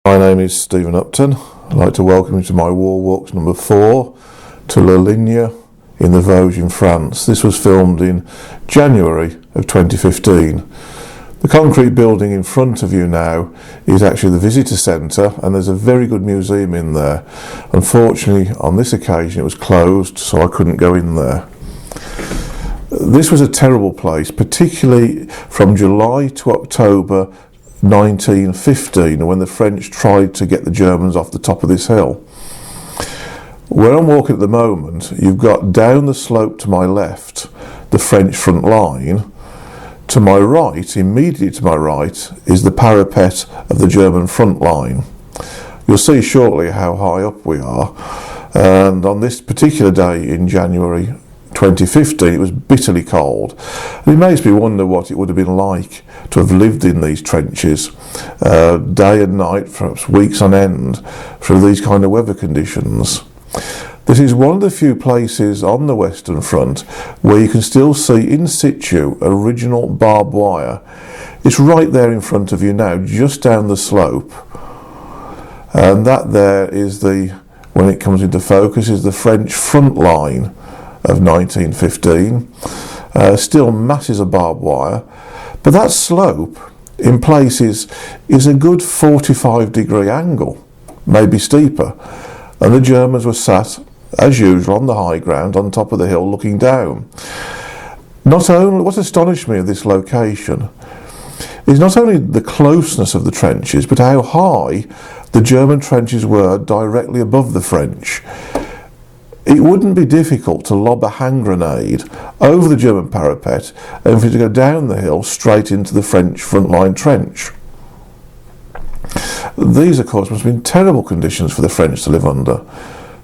My name is Stephen Upton. I'd like to welcome you to my war walks number 4 to Linge in the Vosges in France. This was filmed in January of 2015. The concrete building in front of you now is actually the visitor centre, and there's a very good museum in there. Unfortunately, on this occasion it was closed, so I couldn't go in there. This was a terrible place, particularly from July to October 1915, when the French tried to get the Germans off the top of this hill. Where I'm walking at the moment, you've got down the slope to my left the French front line. To my right, immediately to my right, is the parapet of the German front line. You'll see shortly how high up we are, and on this particular day in January 2015 it was bitterly cold, and it makes me wonder what it would have been like to have lived in these trenches day and night, perhaps weeks on end, through these kind of weather conditions. This is one of the few places on the Western Front where you can still see in situ original barbed wire. It's right there in front of you now, just down the slope, and that there is when it comes into focus, is the French front line of 1915. Still masses of barbed wire, but that slope in places is a good 45-degree angle, maybe steeper, and the Germans were sat as usual on the high ground on top of the hill looking down. What astonished me of this location is not only the closeness of the trenches, but how high the German trenches were directly above the French. It wouldn't be difficult to lob a hand grenade over the German parapet and for it to go down the hill straight into the French frontline trench. These, of course, must have been terrible conditions for the French to live under.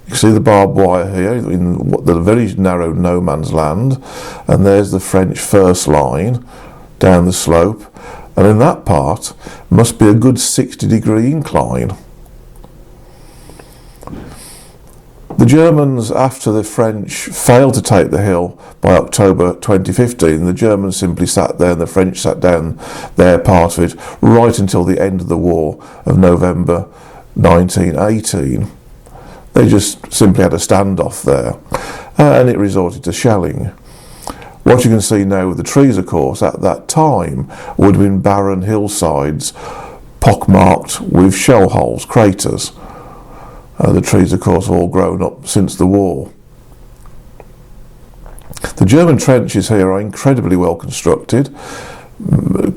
You can see the barbed wire here in the very narrow no man's land, and there's the French first line down the slope, and in that part must be a good 60-degree incline. The Germans, after the French failed to take the hill by October 2015, the Germans simply sat there and the French sat down their part of it right until the end of the war of November 1918. They just simply had a standoff there, and it resorted to shelling. What you can see now with the trees, of course, at that time would have been barren hillsides pockmarked with shell holes, craters. The trees, of course, have all grown up since the war. The German trenches here are incredibly well constructed,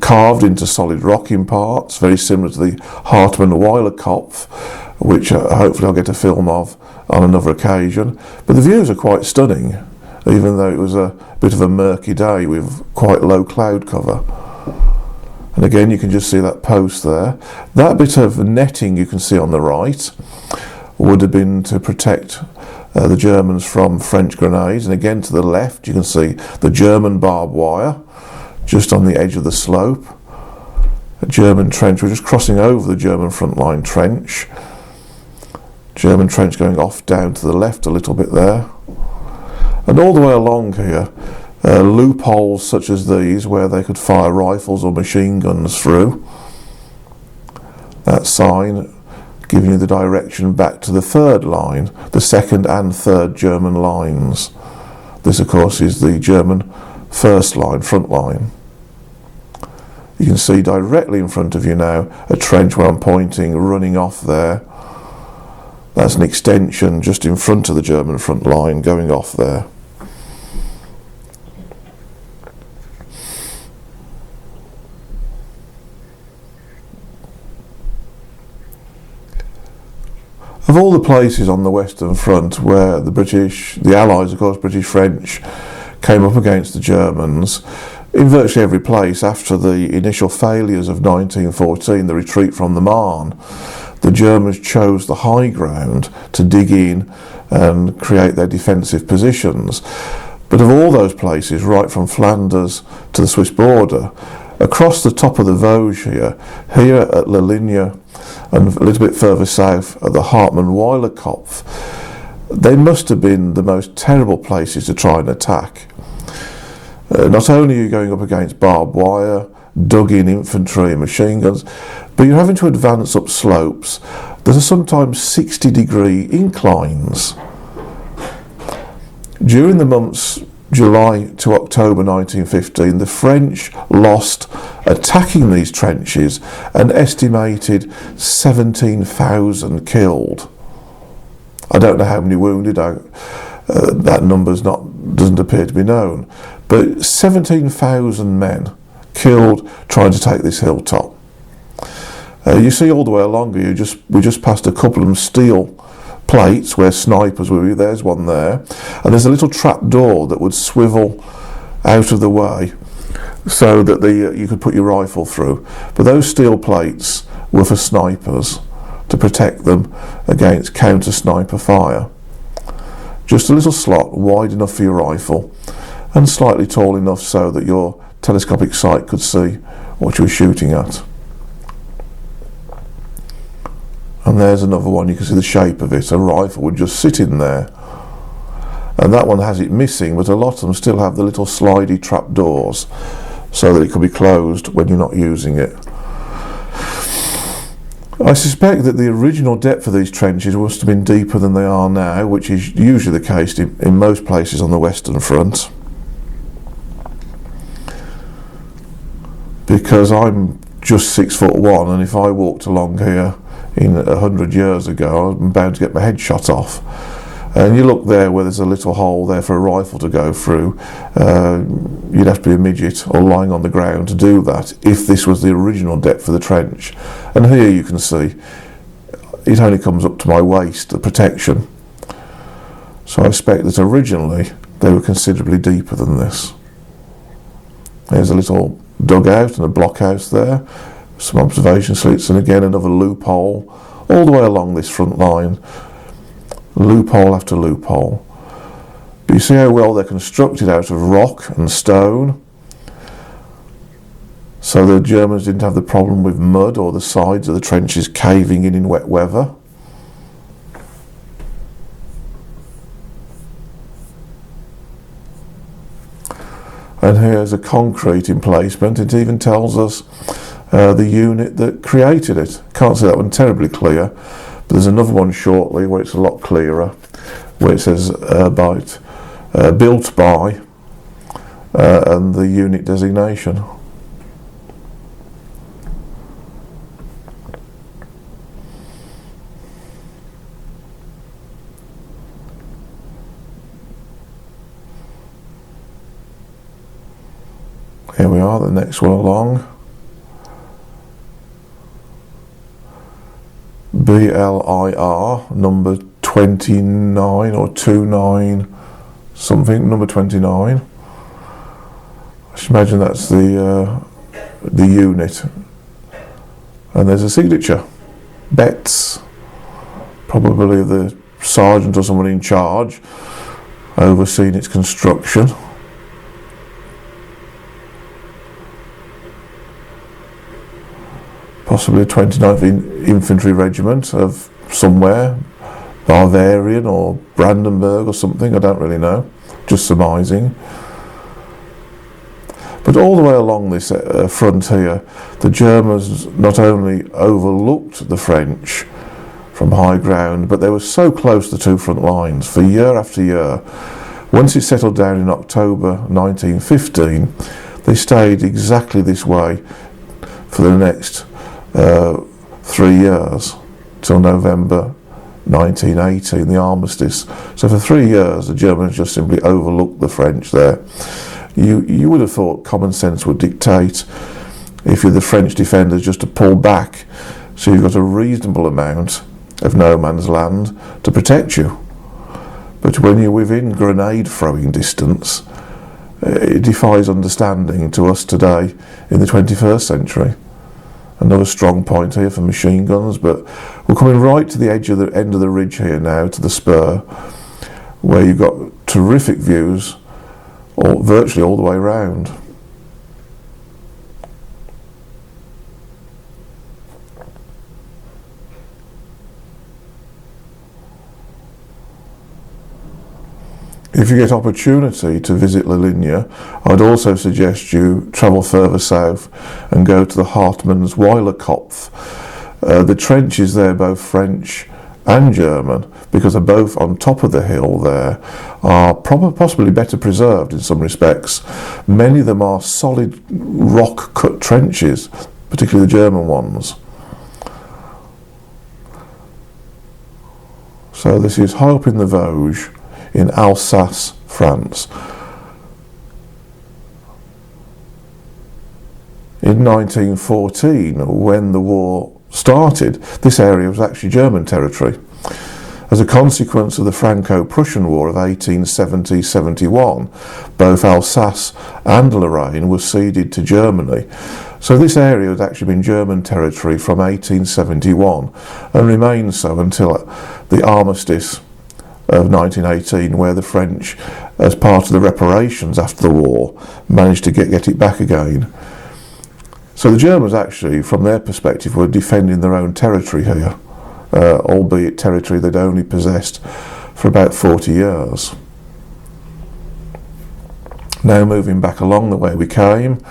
carved into solid rock in parts, very similar to the Hartmann-Weiler Kopf, which hopefully I'll get a film of on another occasion. But the views are quite stunning, even though it was a bit of a murky day with quite low cloud cover. And again, you can just see that post there. That bit of netting you can see on the right would have been to protect the Germans from French grenades, and again to the left you can see the German barbed wire just on the edge of the slope. A German trench, we're just crossing over the German frontline trench. German trench going off down to the left a little bit there, and all the way along here loopholes such as these where they could fire rifles or machine guns through. That sign giving you the direction back to the third line, the second and third German lines. This, of course, is the German first line, front line. You can see directly in front of you now a trench where I'm pointing running off there. That's an extension just in front of the German front line going off there. Of all the places on the Western Front where the Allies, of course, British, French, came up against the Germans, in virtually every place after the initial failures of 1914, the retreat from the Marne, the Germans chose the high ground to dig in and create their defensive positions. But of all those places, right from Flanders to the Swiss border, across the top of the Vosges here at Linge, and a little bit further south at the Hartmann-Weiler Kopf, they must have been the most terrible places to try and attack. Not only are you going up against barbed wire, dug-in infantry and machine guns, but you're having to advance up slopes that are sometimes 60-degree inclines. During the months July to October 1915, the French lost, attacking these trenches, an estimated 17,000 killed. I don't know how many wounded. That number doesn't appear to be known, but 17,000 men killed trying to take this hilltop. You see all the way along here, we just passed a couple of steel plates where snipers will be. There's one there, and there's a little trap door that would swivel out of the way so that you could put your rifle through. But those steel plates were for snipers, to protect them against counter sniper fire. Just a little slot wide enough for your rifle and slightly tall enough so that your telescopic sight could see what you were shooting at. And there's another one, you can see the shape of it. A rifle would just sit in there. And that one has it missing, but a lot of them still have the little slidey trap doors so that it could be closed when you're not using it. I suspect that the original depth of these trenches must have been deeper than they are now, which is usually the case in most places on the Western Front. Because I'm just 6'1", and if I walked along here in 100 years ago, I'm bound to get my head shot off. And you look there where there's a little hole there for a rifle to go through, you'd have to be a midget or lying on the ground to do that if this was the original depth of the trench. And here you can see it only comes up to my waist, the protection. So I expect that originally they were considerably deeper than this. There's a little dugout and a blockhouse there, some observation slits, and again another loophole all the way along this front line. Loophole after loophole. But you see how well they're constructed out of rock and stone. So the Germans didn't have the problem with mud or the sides of the trenches caving in wet weather. And here's a concrete emplacement. It even tells us the unit that created it. Can't see that one terribly clear. But there's another one shortly where it's a lot clearer, where it says built by and the unit designation. Here we are, the next one along. BLIR, number 29 or 29 something, number 29. I should imagine that's the unit. And there's a signature. Betts, probably the sergeant or someone in charge, overseeing its construction. Possibly a 29th Infantry Regiment of somewhere, Bavarian or Brandenburg or something, I don't really know, just surmising. But all the way along this front here, the Germans not only overlooked the French from high ground, but they were so close to the two front lines for year after year. Once it settled down in October 1915, they stayed exactly this way for the next 3 years till November 1918, the armistice. So for 3 years the Germans just simply overlooked the French there. You would have thought common sense would dictate, if you're the French defenders, just to pull back so you've got a reasonable amount of no man's land to protect you. But when you're within grenade throwing distance, it defies understanding to us today in the 21st century. Another strong point here for machine guns, but we're coming right to the edge of the end of the ridge here now, to the spur, where you've got terrific views virtually all the way round. If you get opportunity to visit Linge, I'd also suggest you travel further south and go to the Hartmann's Weilerkopf. The trenches there, both French and German, because they're both on top of the hill there, are possibly better preserved in some respects. Many of them are solid rock cut trenches, particularly the German ones. So this is high up in the Vosges in Alsace, France. In 1914, when the war started, this area was actually German territory. As a consequence of the Franco-Prussian War of 1870-71, both Alsace and Lorraine were ceded to Germany. So this area had actually been German territory from 1871 and remained so until the armistice of 1918, where the French, as part of the reparations after the war, managed to get it back again. So the Germans actually, from their perspective, were defending their own territory here, albeit territory they'd only possessed for about 40 years. Now moving back along the way we came,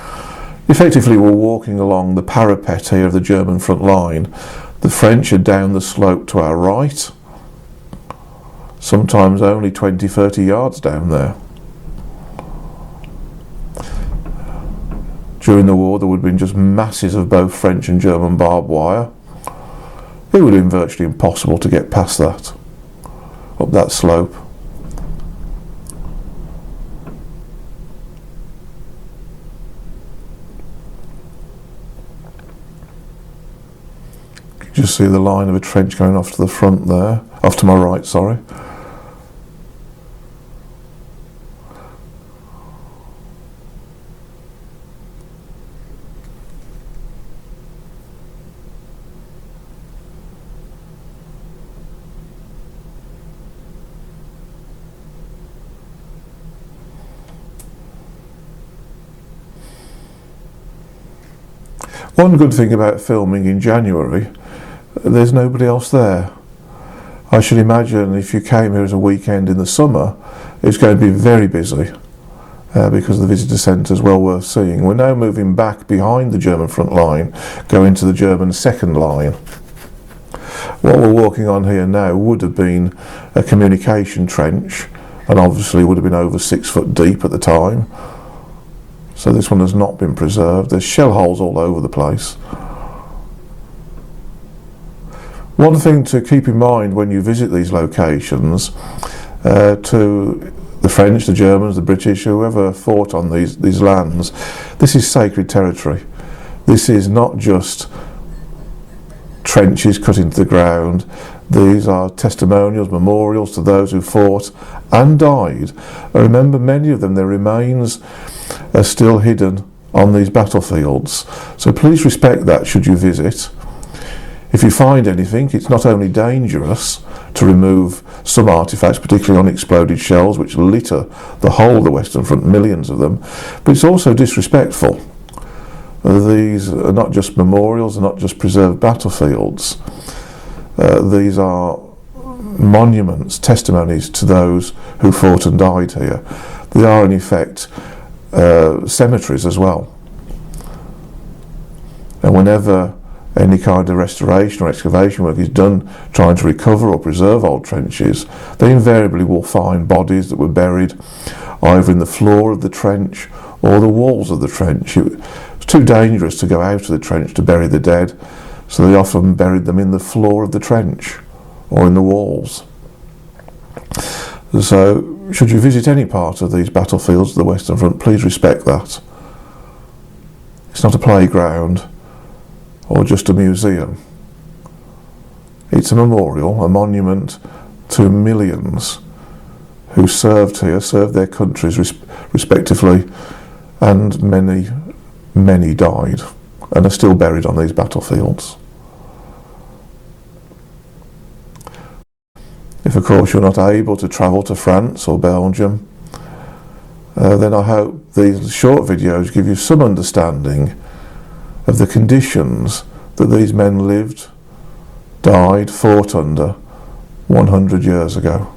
effectively we're walking along the parapet here of the German front line. The French are down the slope to our right, sometimes only 20-30 yards down there. During the war there would have been just masses of both French and German barbed wire. It would have been virtually impossible to get past that, up that slope. You can just see the line of a trench going off to the front there, off to my right, sorry. One good thing about filming in January, there's nobody else there. I should imagine if you came here as a weekend in the summer, it's going to be very busy because the visitor centre is well worth seeing. We're now moving back behind the German front line, going to the German second line. What we're walking on here now would have been a communication trench, and obviously would have been over 6 foot deep at the time. So this one has not been preserved. There's shell holes all over the place. One thing to keep in mind when you visit these locations, to the French, the Germans, the British, whoever fought on these lands, this is sacred territory. This is not just trenches cut into the ground. These are testimonials, memorials to those who fought and died. And remember, many of them, their remains are still hidden on these battlefields. So please respect that should you visit. If you find anything, it's not only dangerous to remove some artefacts, particularly unexploded shells, which litter the whole of the Western Front, millions of them, but it's also disrespectful. These are not just memorials, they're not just preserved battlefields. These are monuments, testimonies to those who fought and died here. They are in effect cemeteries as well. And whenever any kind of restoration or excavation work is done trying to recover or preserve old trenches, they invariably will find bodies that were buried either in the floor of the trench or the walls of the trench. It's too dangerous to go out of the trench to bury the dead, so they often buried them in the floor of the trench or in the walls. So should you visit any part of these battlefields of the Western Front, please respect that. It's not a playground or just a museum. It's a memorial, a monument to millions who served here, served their countries respectively, and many, many died and are still buried on these battlefields. If of course you're not able to travel to France or Belgium, then I hope these short videos give you some understanding of the conditions that these men lived, died, fought under 100 years ago.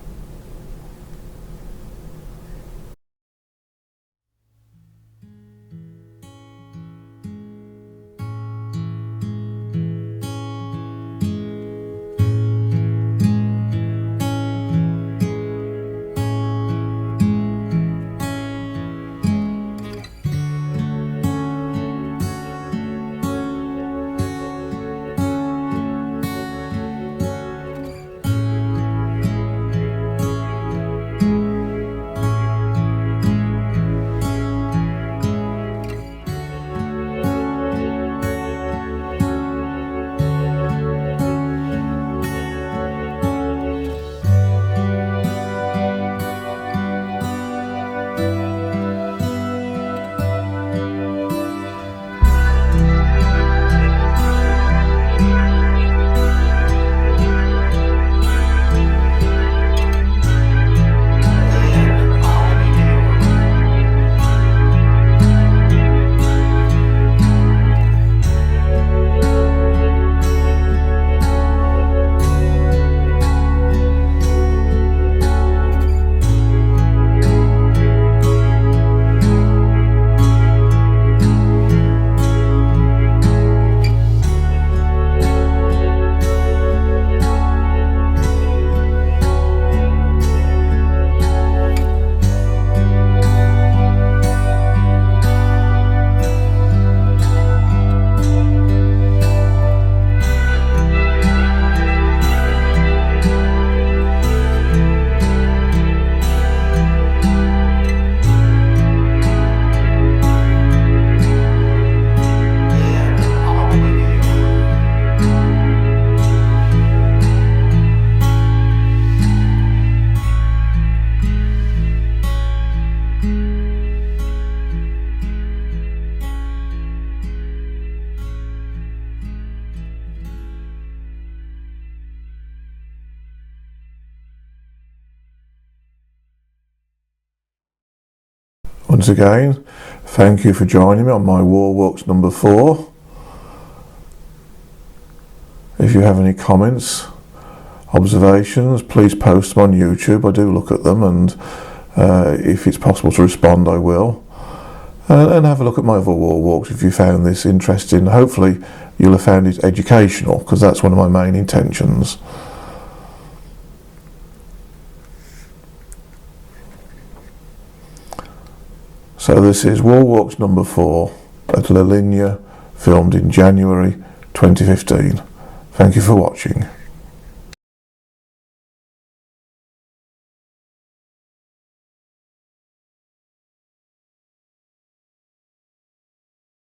Once again, thank you for joining me on my wall walks number 4. If you have any comments, observations, please post them on YouTube. I do look at them, and if it's possible to respond, I will. And have a look at my other wall walks if you found this interesting. Hopefully you'll have found it educational, because that's one of my main intentions. So this is wall walks number 4 at Linge, filmed in January 2015. Thank you for watching.